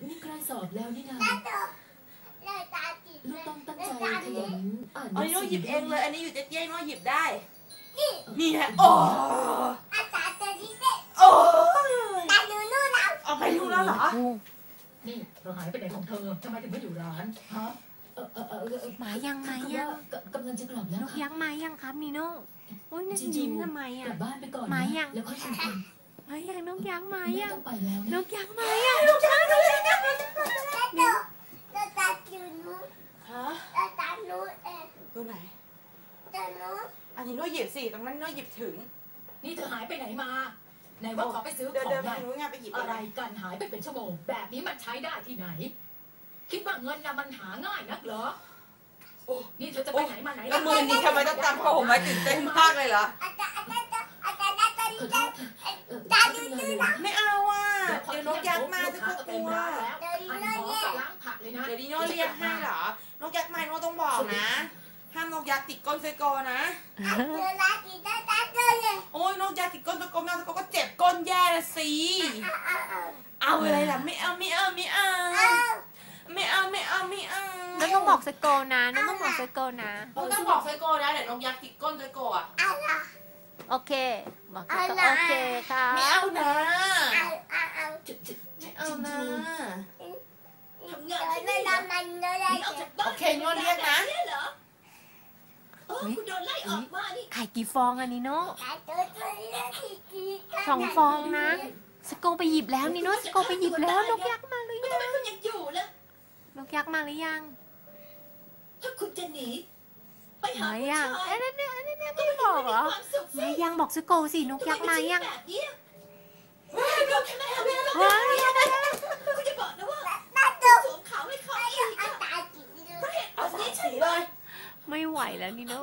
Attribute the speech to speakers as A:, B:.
A: นี่ใกล้สอบแล้วนี่นาลูกต้องตั้งใจขยันอ่านห
B: อั
A: นั
B: น
A: ง
B: นี้
A: สื
B: โน้หยิบเองเลย อันนี้อยู่เจ๊ๆโน้หยิบได้
A: นี่
B: นี่ฮะโอ้โอ้เอาไปรู้แล้วเหรอ
A: นี่เราหายไปไหนของเธอทำไมถึงไม่อยู่ร้านฮะ
C: มายัง
A: กำลังจะกลับแล้ว
C: นกยักษ์มายังครับนีโน่โอ้ยนั่น
A: จริ
C: ยิ้
A: ง
C: ม
A: ๆ
C: ทำไม
A: ก
C: อ่ะ
A: ลับบ้านไปก่อน
C: มา
A: นะ
C: ยัง
A: แล้วค่อยคุยกัน
C: มายังนกยักษ์มา
A: แม่
C: ยัง
A: ต้องไปแล้ว
C: น
A: นะ
C: กยักษ์มายัง
B: ฮะตัวไหน อันนี้โน้หยิบสิตรงนั้นโน้หยิบถึง
A: นี่เธอหายไปไหนมาไหนว่าขอไปซื้อข
B: เดิ
A: อน ง
B: เดิน
A: ห
B: ไป
A: น่อย
B: หนูงานไปหยิบ
A: อะไรกันหายไปเป็นชั่วโมงแบบนี้มันใช้ได้ที่ไหน คิดว่าเงินน่ะมันหาง่ายนักเหรอนี่เธอจะไปไหนมาไหน
B: แล้วมือนี้ทำไมต้องตามพ่อผมไว้ตื่นเต้นมากเลยเหรอ ไม่เอาอ่ะ เดี๋ยวนกยักษ์มาจะก็กลัว
A: ล้างผักเลยนะ
B: เดี๋ยวดิโน่เรียกให้เหรอ นกยักษ์มาโน่ต้องบอกนะ ห้ามนกยักษ์ติดก้นไซโกนะ โอ้ยนกยักษ์ติดก้นไซโกแมวไซโกก็เจ็บก้นแย่ละสิ เอาอะไรล่ะไม่เอาไม่เอาไม่เอาไม่เอาไม่เอาไม่เอา
C: น้องต้องบอกสโกนะน้องต้องบอกสโกนะ
B: ต้องบอกไซโกนะเดี๋ยวนกยักษ์ติดก้นไซโกอ่ะ
C: โอเคบอกสโกโอเคค่ะ
B: ไม่เอานะ
A: ไม่
B: ไม่เอานะ
A: ทำงานที่นี่ออกจากบ้าน
B: โอเคโน่เรียกนะ
A: เหรอคุณโดนไล่ออกมานี่
C: ไข่กี่ฟองอะนีโน่2 ฟองนะสโกไปหยิบแล้วนีโน่สโกไปหยิบแล้วนกยักษ์มาหรือ
A: ทำ
C: ยั
A: ไม
C: ง
A: คุณยังอยู่ล่ะ
C: นกยักษ์มาหรือยัง
A: ถ้าคุณจะหนีไปหา
C: มา
A: ผู้
C: ยัง
A: ชาย
C: อันนี้ไม่ได้บอกเหรอ
A: ความสุขสิ
C: มายังบอกสโกสินกยักษ์มายัง
A: แบบนี้เราแค่ไม่ทำแล้ว
C: ว้าย
A: คุณจะบอกนะว่าสวมเขาให้เขาอีกอะเพราะเหตุผ
B: เอา
A: ล
B: สา
A: นี้
B: ม
A: ใช่
B: สี
A: ไหม
B: เลย
C: ไม่ไหวแล้วนีโน่